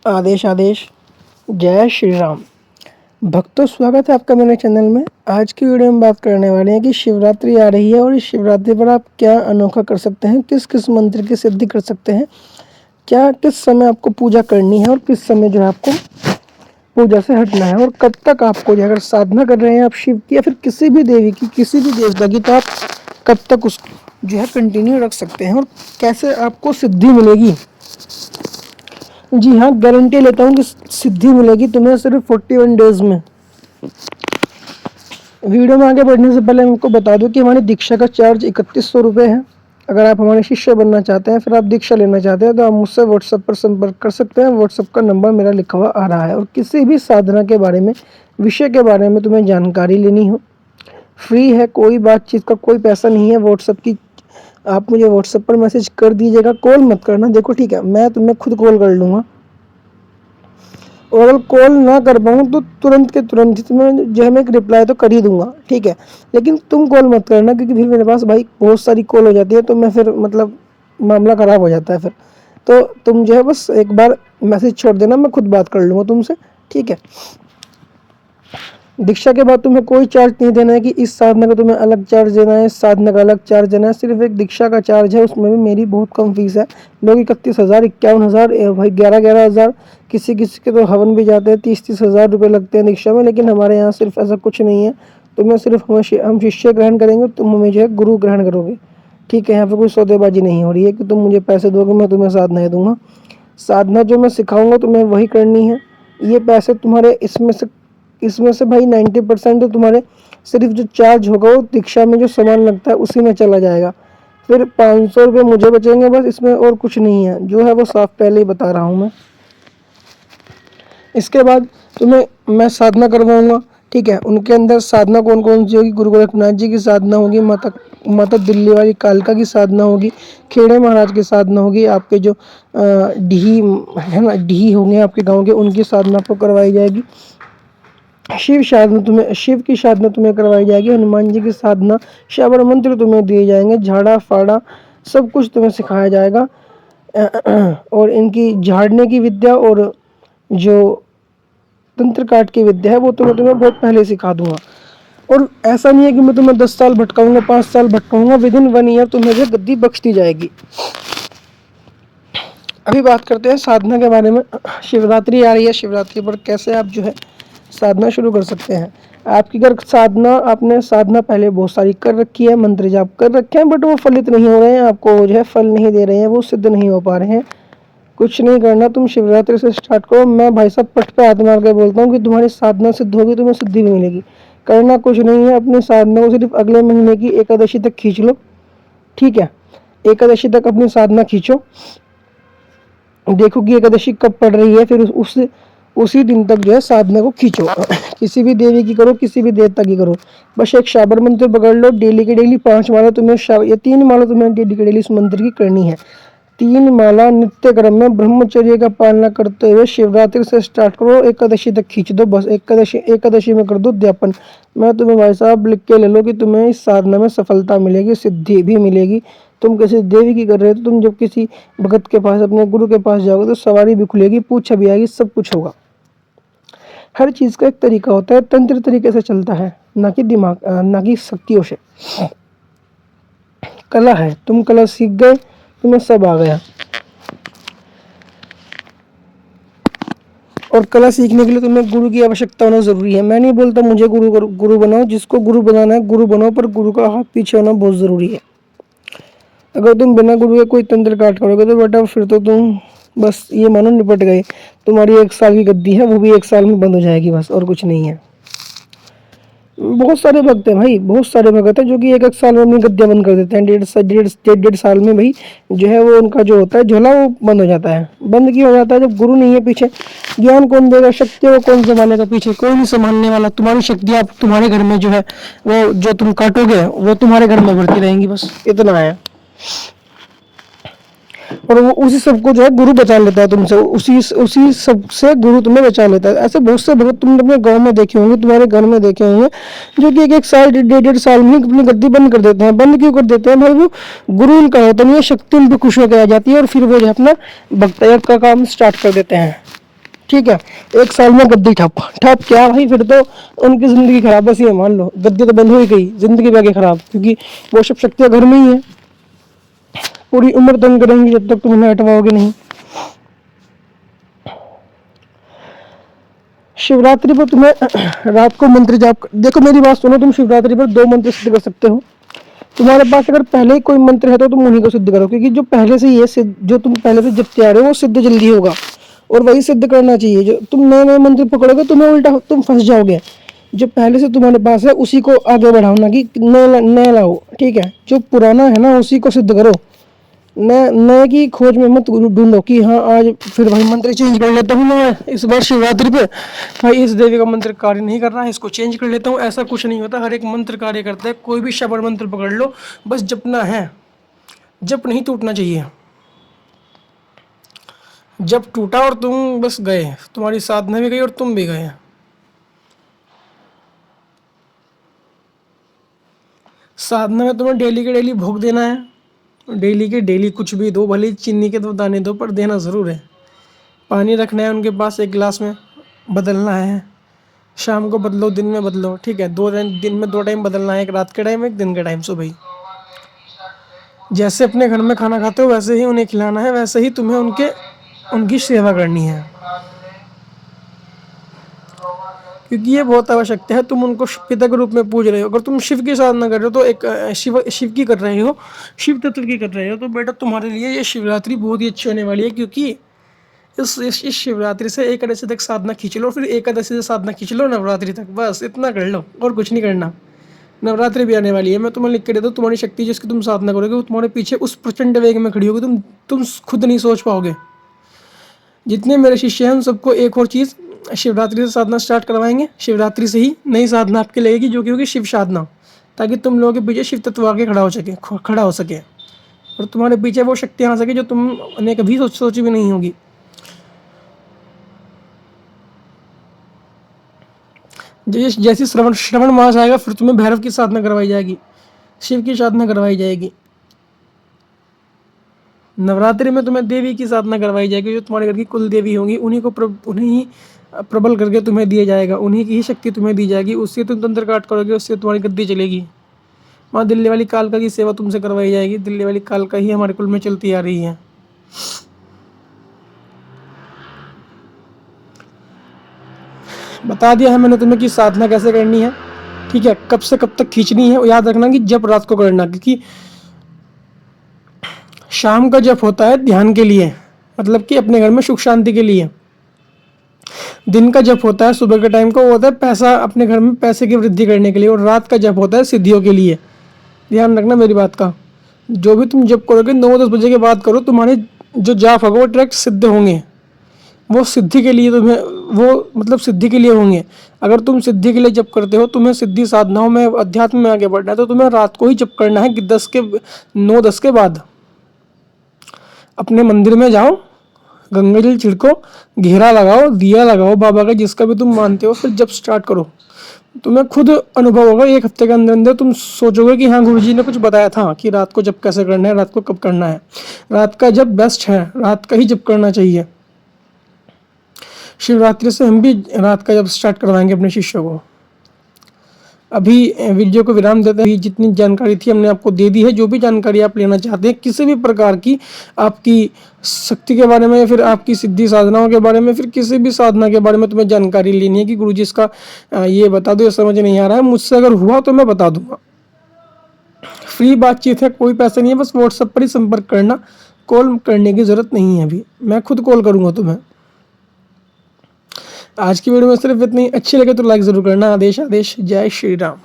आदेश आदेश। जय श्री राम। भक्तों, स्वागत है आपका मेरे चैनल में। आज की वीडियो में बात करने वाले हैं कि शिवरात्रि आ रही है और इस शिवरात्रि पर आप क्या अनोखा कर सकते हैं, किस किस मंत्र की सिद्धि कर सकते हैं, क्या किस समय आपको पूजा करनी है और किस समय जो है आपको पूजा से हटना है, और कब तक आपको जो अगर साधना कर रहे हैं आप शिव की या फिर किसी भी देवी की, किसी भी देवता की, तो आप कब तक उस जो है कंटिन्यू रख सकते हैं और कैसे आपको सिद्धि मिलेगी। जी हाँ, गारंटी लेता हूँ कि सिद्धि मिलेगी तुम्हें सिर्फ 41 डेज में। वीडियो में आगे बढ़ने से पहले मैं आपको बता दूं कि हमारी दीक्षा का चार्ज 3100 रुपये है। अगर आप हमारे शिष्य बनना चाहते हैं, फिर आप दीक्षा लेना चाहते हैं, तो आप मुझसे व्हाट्सएप पर संपर्क कर सकते हैं। व्हाट्सएप का नंबर मेरा लिखा हुआ आ रहा है। और किसी भी साधना के बारे में, विषय के बारे में तुम्हें जानकारी लेनी हो, फ्री है, कोई बातचीत का कोई पैसा नहीं है। व्हाट्सएप की आप मुझे व्हाट्सएप पर मैसेज कर दीजिएगा, कॉल मत करना। देखो ठीक है, मैं तुम्हें खुद कॉल कर लूँगा, और अगर कॉल ना कर पाऊँ तो तुरंत के तुरंत तुम्हें जो है मैं एक रिप्लाई तो कर ही दूंगा, ठीक है। लेकिन तुम कॉल मत करना, क्योंकि फिर मेरे पास भाई बहुत सारी कॉल हो जाती है, तो मैं फिर मतलब मामला ख़राब हो जाता है फिर। तो तुम जो है बस एक बार मैसेज छोड़ देना, मैं खुद बात कर लूँगा तुमसे, ठीक है। दीक्षा के बाद तुम्हें कोई चार्ज नहीं देना है कि इस साधना का तुम्हें अलग चार्ज देना है, इस साधना का अलग चार्ज देना है। सिर्फ एक दीक्षा का चार्ज है, उसमें भी मेरी बहुत कम फीस है। लोग 31,000, 51,000, भाई 11,000, किसी किसी के तो हवन भी जाते हैं, 30,000 रुपये लगते हैं दीक्षा में। लेकिन हमारे यहाँ सिर्फ ऐसा कुछ नहीं है। तुम्हें सिर्फ हम शिष्य ग्रहण करेंगे, तुम हमें जो है गुरु ग्रहण करोगे, ठीक है। यहाँ पर कोई सौदेबाजी नहीं हो रही है कि तुम मुझे पैसे दोगे मैं तुम्हें साधनाएँ दूंगा। साधना जो मैं सिखाऊंगा तुम्हें वही करनी है। ये पैसे तुम्हारे इसमें से भाई 90% तो तुम्हारे सिर्फ जो चार्ज होगा वो दीक्षा में जो सामान लगता है उसी में चला जाएगा। फिर 500 रुपये मुझे बचेंगे बस, इसमें और कुछ नहीं है। जो है वो साफ पहले ही बता रहा हूँ मैं। इसके बाद तुम्हें मैं साधना करवाऊंगा, ठीक है। उनके अंदर साधना कौन कौन सी होगी? गुरु गोरखनाथ जी की साधना होगी, माता दिल्ली वाली कालका की साधना होगी, खेड़े महाराज की साधना होगी, आपके जो ढी है ना, ढी होंगे आपके गांव के, उनकी साधना आपको करवाई जाएगी। शिव की साधना तुम्हें करवाई जाएगी। हनुमान जी की साधना, श्रावण मंत्र तुम्हें दिए जाएंगे, झाड़ा फाड़ा सब कुछ तुम्हें सिखाया जाएगा। और इनकी झाड़ने की विद्या और जो तंत्र काट की विद्या है वो तो मैं तुम्हें बहुत पहले सिखा दूंगा। और ऐसा नहीं है कि मैं तुम्हें 10 साल भटकाऊंगा, 5 साल भटकाऊंगा, विदिन 1 ईयर तुम्हें जो गद्दी बख्श दी जाएगी। अभी बात करते हैं साधना के बारे में। शिवरात्रि आ रही है, शिवरात्रि पर कैसे आप जो है साधना शुरू कर सकते हैं। आपकी अगर आपने साधना पहले बहुत सारी कर रखी है, मंत्र जाप कर रखे हैं, बट वो फलित नहीं हो रहे हैं, आपको जो है फल नहीं दे रहे हैं, वो सिद्ध नहीं हो पा रहे हैं, कुछ नहीं करना, तुम शिवरात्रि से स्टार्ट करो। मैं भाई साहब पट पे हाथ मार के बोलता हूँ कि तुम्हारी साधना सिद्ध होगी, तुम्हें सिद्धि भी मिलेगी। करना कुछ नहीं है, अपनी साधना को सिर्फ अगले महीने की एकादशी तक खींच लो, ठीक है। एकादशी तक अपनी साधना खींचो, देखो कि एकादशी कब पड़ रही है, फिर उसी दिन तक जो है साधना को खींचो। किसी भी देवी की करो, किसी भी देवता की करो, बस एक शाबर मंत्र पकड़ लो। डेली की डेली 5 माला तुम्हें या 3 माला तुम्हें डेली की डेली इस मंत्र की करनी है। 3 माला नित्य क्रम में ब्रह्मचर्य का पालना करते हुए शिवरात्रि से स्टार्ट करो, एकादशी तक खींच दो। बस एकादशी में कर दो उद्यापन। मैं तुम्हें भाई साहब लिख के ले लो कि तुम्हें इस साधना में सफलता मिलेगी, सिद्धि भी मिलेगी। तुम किसी देवी की कर रहे हो तो तुम जब किसी भगत के पास, अपने गुरु के पास जाओगे तो सवारी भी खुलेगी, पूछा भी आएगी, सब कुछ होगा। हर चीज का एक तरीका होता है, तंत्र तरीके से चलता है, ना कि दिमाग, ना कि शक्तियों से। कला है, तुम कला सीख गए, तुम्हें सब आ गया। और कला सीखने के लिए तुम्हें गुरु की आवश्यकता होना जरूरी है। मैं नहीं बोलता मुझे गुरु बनाओ, जिसको गुरु बनाना है गुरु बनाओ, पर गुरु का हाथ पीछे होना बहुत जरूरी है। अगर तुम बिना गुरु के कोई तंत्र काट करोगे तो बेटा फिर तो तुम बस ये मानो निपट गए। तुम्हारी 1 साल की गद्दी है, वो भी 1 साल में बंद हो जाएगी, बस और कुछ नहीं है। बहुत सारे भक्त हैं भाई, बहुत सारे भक्त हैं जो कि 1 साल में अपनी गद्दियां बंद कर देते हैं। डेढ़ साल में भाई जो है वो उनका जो होता है झोला वो बंद हो जाता है। बंद क्यों हो जाता है? जब गुरु नहीं है पीछे। ज्ञान कौन देगा? शक्ति वो कौन संभालेगा? पीछे कोई नहीं संभालने वाला। तुम्हारी शक्तियां तुम्हारे घर में जो है वो जो तुम काटोगे वो तुम्हारे घर में बढ़ती रहेंगी, बस इतना है। और वो उसी सबको जो है गुरु बचा लेता है तुमसे, उसी सब से गुरु तुम्हें बचा लेता है। ऐसे बहुत से भगत तुमने अपने गांव में देखे होंगे, तुम्हारे घर में देखे होंगे, जो कि 1 साल 1.5 साल में अपनी गद्दी बंद कर देते हैं। बंद क्यों कर देते हैं भाई? वो गुरु उनका होता नहीं है, शक्ति उन पर खुश होकर आ जाती है और फिर वो जो अपना भक्तायत का काम स्टार्ट कर देते हैं। ठीक है, 1 साल में गद्दी ठप ठप क्या भाई, फिर तो उनकी जिंदगी खराब, बस ये मान लो गद्दी तो बंद हो ही गई, जिंदगी भी आगे खराब, क्योंकि वो सब शक्तियां घर में ही है, पूरी उम्र तंग करेंगी जब तक तुम उन्हें हटवाओगे नहीं। शिवरात्रि पर तुम्हें रात को मंत्र जाप देखो मेरी बात सुनो, तुम शिवरात्रि पर 2 मंत्र सिद्ध कर सकते हो। तुम्हारे पास अगर पहले ही कोई मंत्र है तो तुम उन्हीं को सिद्ध करो, क्योंकि जो पहले से ही है जो तुम पहले से जपते आ रहे हो वो सिद्ध जल्दी होगा, और वही सिद्ध करना चाहिए। जो तुम नए नए मंत्र पकड़ोगे तुम्हें उल्टा तुम फंस जाओगे। जो पहले से तुम्हारे पास है उसी को आगे बढ़ाओ, ना कि नया लाओ, ठीक है। जो पुराना है ना उसी को सिद्ध करो, नए की खोज में मत ढूंढो कि हाँ आज फिर भाई मंत्र चेंज कर लेता हूँ मैं इस बार शिवरात्रि पे, भाई इस देवी का मंत्र कार्य नहीं कर रहा है इसको चेंज कर लेता हूँ। ऐसा कुछ नहीं होता, हर एक मंत्र कार्य करता है। कोई भी श्रवण मंत्र पकड़ लो, बस जपना है, जप नहीं टूटना चाहिए। जब टूटा और तुम बस गए, तुम्हारी साधना भी गई और तुम भी गए। साधना में तुम्हें डेली के डेली भोग देना है, डेली के डेली कुछ भी दो, भले चीनी के 2 दाने दो, पर देना ज़रूर है। पानी रखना है उनके पास 1 गिलास में, बदलना है, शाम को बदलो दिन में बदलो, ठीक है। 2 दिन में 2 टाइम बदलना है, एक रात के टाइम एक दिन के टाइम सुबह ही। जैसे अपने घर में खाना खाते हो वैसे ही उन्हें खिलाना है, वैसे ही तुम्हें उनकी सेवा करनी है, क्योंकि ये बहुत आवश्यक है। तुम उनको पिता के रूप में पूज रहे हो। अगर तुम शिव की साधना कर रहे हो तो एक शिव की कर रहे हो, शिव तत्व की कर रहे हो, तो बेटा तुम्हारे लिए ये शिवरात्रि बहुत ही अच्छी होने वाली है। क्योंकि इस शिवरात्रि से एकादशी तक साधना खींच लो, फिर एकादशी से साधना खींच लो नवरात्रि तक, बस इतना कर लो और कुछ नहीं करना। नवरात्रि भी आने वाली है, मैं तुम्हें लिख के दे दूँ, तुम्हारी शक्ति जिसकी तुम साधना करोगे वो तुम्हारे पीछे उस प्रचंड वेग में खड़ी होगी, तुम खुद नहीं सोच पाओगे। जितने मेरे शिष्य हैं उन सबको एक और चीज़, शिवरात्रि से साधना स्टार्ट करवाएंगे। शिवरात्रि से ही नई साधना आपकी लगेगी, जो कि होगी शिव साधना, ताकि तुम लोगों के पीछे शिव तत्व आके खड़ा हो सके, और तुम्हारे पीछे वो शक्ति आ सके जो तुमने कभी सोची भी नहीं होगी। जैसे श्रवण मास आएगा फिर तुम्हें भैरव की साधना करवाई जाएगी, शिव की साधना करवाई जाएगी। नवरात्रि में तुम्हें देवी की साधना करवाई जाएगी, जो तुम्हारे घर की कुल देवी होंगी, उन्हीं प्रबल करके तुम्हें दिया जाएगा, उन्हीं की ही शक्ति तुम्हें दी जाएगी। उससे तुम तंत्र काट करोगे, उससे तुम्हारी गद्दी चलेगी। माँ दिल्ली वाली कालका की सेवा तुमसे करवाई जाएगी। दिल्ली वाली कालका ही हमारे कुल में चलती आ रही है। बता दिया है मैंने तुम्हें कि साधना कैसे करनी है, ठीक है। कब से कब तक खींचनी है, याद रखना कि जब रात को करना, क्योंकि शाम का जप होता है ध्यान के लिए, मतलब कि अपने घर में सुख शांति के लिए। दिन का जप होता है सुबह के टाइम को, वो होता है पैसा, अपने घर में पैसे की वृद्धि करने के लिए। और रात का जप होता है सिद्धियों के लिए। ध्यान रखना मेरी बात का। जो भी तुम जप करोगे 9-10 बजे के बाद करो, तुम्हारे जो जाप होगा वो डायरेक्ट सिद्ध होंगे। वो सिद्धि के लिए तुम्हें, वो मतलब सिद्धि के लिए होंगे। अगर तुम सिद्धि के लिए जप करते हो, तुम्हें सिद्धि साधनाओं में अध्यात्म में आगे बढ़ना है, तो तुम्हें रात को ही जप करना है 9-10 के बाद। अपने मंदिर में जाओ, गंगा जल छिड़को, घेरा लगाओ, दिया लगाओ बाबा का, जिसका भी तुम मानते हो, फिर जब स्टार्ट करो। तुम्हें खुद अनुभव होगा 1 हफ्ते के अंदर अंदर, तुम सोचोगे कि हाँ गुरुजी ने कुछ बताया था कि रात को जब कैसे करना है, रात को कब करना है। रात का जब बेस्ट है, रात का ही जब करना चाहिए। शिवरात्रि से हम भी रात का जब स्टार्ट करवाएंगे अपने शिष्यों को। अभी वीडियो को विराम देते हैं। जितनी जानकारी थी हमने आपको दे दी है। जो भी जानकारी आप लेना चाहते हैं किसी भी प्रकार की, आपकी शक्ति के बारे में, फिर आपकी सिद्धि साधनाओं के बारे में, फिर किसी भी साधना के बारे में तुम्हें जानकारी लेनी है कि गुरुजी इसका ये बता दो, ये समझ नहीं आ रहा है, मुझसे अगर हुआ तो मैं बता दूंगा। फ्री बातचीत है, कोई पैसा नहीं है, बस व्हाट्सएप पर ही संपर्क करना, कॉल करने की ज़रूरत नहीं है। अभी मैं खुद कॉल करूँगा तुम्हें। आज की वीडियो में सिर्फ इतनी। अच्छी लगे तो लाइक ज़रूर करना। आदेश आदेश। जय श्री राम।